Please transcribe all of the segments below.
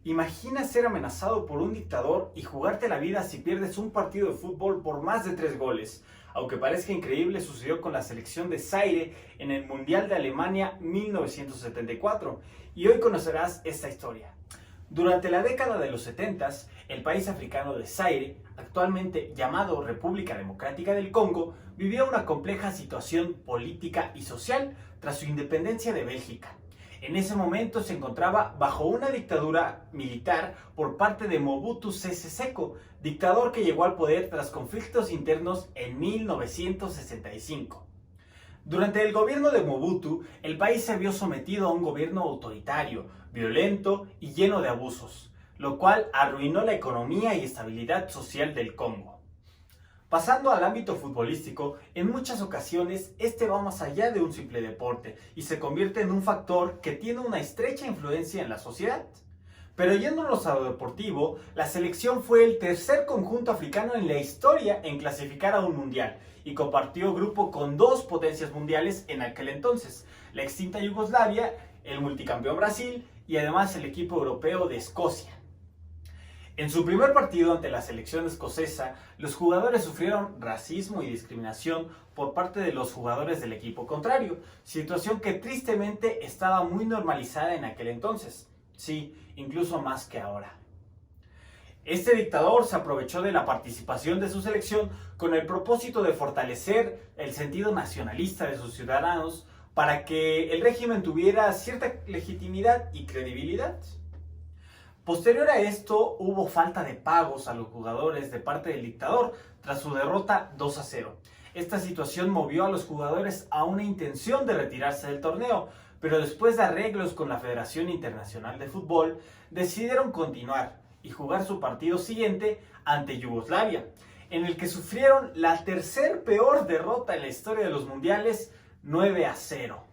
Imagina ser amenazado por un dictador y jugarte la vida si pierdes un partido de fútbol por más de 3 goles. Aunque parezca increíble, sucedió con la selección de Zaire en el Mundial de Alemania 1974. Y hoy conocerás esta historia. Durante la década de los 70, el país africano de Zaire, actualmente llamado República Democrática del Congo, vivía una compleja situación política y social tras su independencia de Bélgica. En ese momento se encontraba bajo una dictadura militar por parte de Mobutu Sese Seko, dictador que llegó al poder tras conflictos internos en 1965. Durante el gobierno de Mobutu, el país se vio sometido a un gobierno autoritario, violento y lleno de abusos, lo cual arruinó la economía y estabilidad social del Congo. Pasando al ámbito futbolístico, en muchas ocasiones este va más allá de un simple deporte y se convierte en un factor que tiene una estrecha influencia en la sociedad. Pero yéndonos a lo deportivo, la selección fue el tercer conjunto africano en la historia en clasificar a un mundial y compartió grupo con dos potencias mundiales en aquel entonces, la extinta Yugoslavia, el multicampeón Brasil y además el equipo europeo de Escocia. En su primer partido ante la selección escocesa, los jugadores sufrieron racismo y discriminación por parte de los jugadores del equipo contrario, situación que tristemente estaba muy normalizada en aquel entonces, sí, incluso más que ahora. Este dictador se aprovechó de la participación de su selección con el propósito de fortalecer el sentido nacionalista de sus ciudadanos para que el régimen tuviera cierta legitimidad y credibilidad. Posterior a esto, hubo falta de pagos a los jugadores de parte del dictador tras su derrota 2-0. Esta situación movió a los jugadores a una intención de retirarse del torneo, pero después de arreglos con la Federación Internacional de Fútbol, decidieron continuar y jugar su partido siguiente ante Yugoslavia, en el que sufrieron la tercer peor derrota en la historia de los mundiales, 9-0.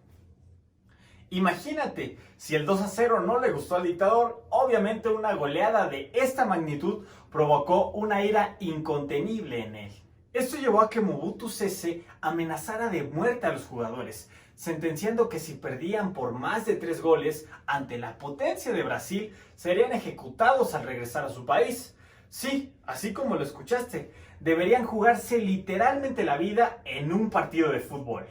Imagínate, si el 2-0 no le gustó al dictador, obviamente una goleada de esta magnitud provocó una ira incontenible en él. Esto llevó a que Mobutu Sese amenazara de muerte a los jugadores, sentenciando que si perdían por más de 3 goles ante la potencia de Brasil, serían ejecutados al regresar a su país. Sí, así como lo escuchaste, deberían jugarse literalmente la vida en un partido de fútbol.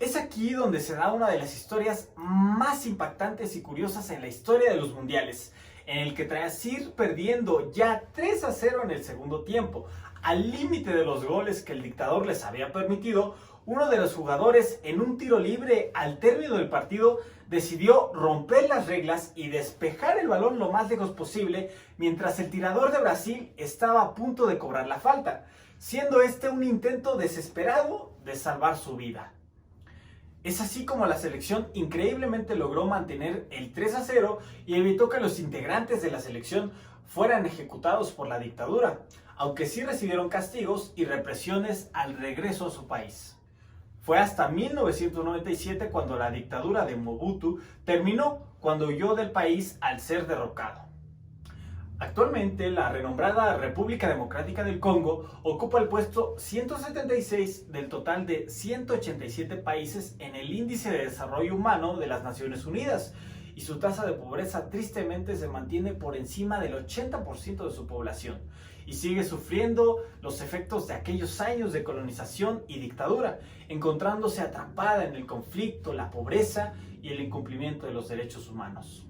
Es aquí donde se da una de las historias más impactantes y curiosas en la historia de los mundiales, en el que tras ir perdiendo ya 3-0 en el segundo tiempo, al límite de los goles que el dictador les había permitido, uno de los jugadores en un tiro libre al término del partido decidió romper las reglas y despejar el balón lo más lejos posible mientras el tirador de Brasil estaba a punto de cobrar la falta, siendo este un intento desesperado de salvar su vida. Es así como la selección increíblemente logró mantener el 3-0 y evitó que los integrantes de la selección fueran ejecutados por la dictadura, aunque sí recibieron castigos y represiones al regreso a su país. Fue hasta 1997 cuando la dictadura de Mobutu terminó, cuando huyó del país al ser derrocado. Actualmente, la renombrada República Democrática del Congo ocupa el puesto 176 del total de 187 países en el Índice de Desarrollo Humano de las Naciones Unidas, y su tasa de pobreza tristemente se mantiene por encima del 80% de su población, y sigue sufriendo los efectos de aquellos años de colonización y dictadura, encontrándose atrapada en el conflicto, la pobreza y el incumplimiento de los derechos humanos.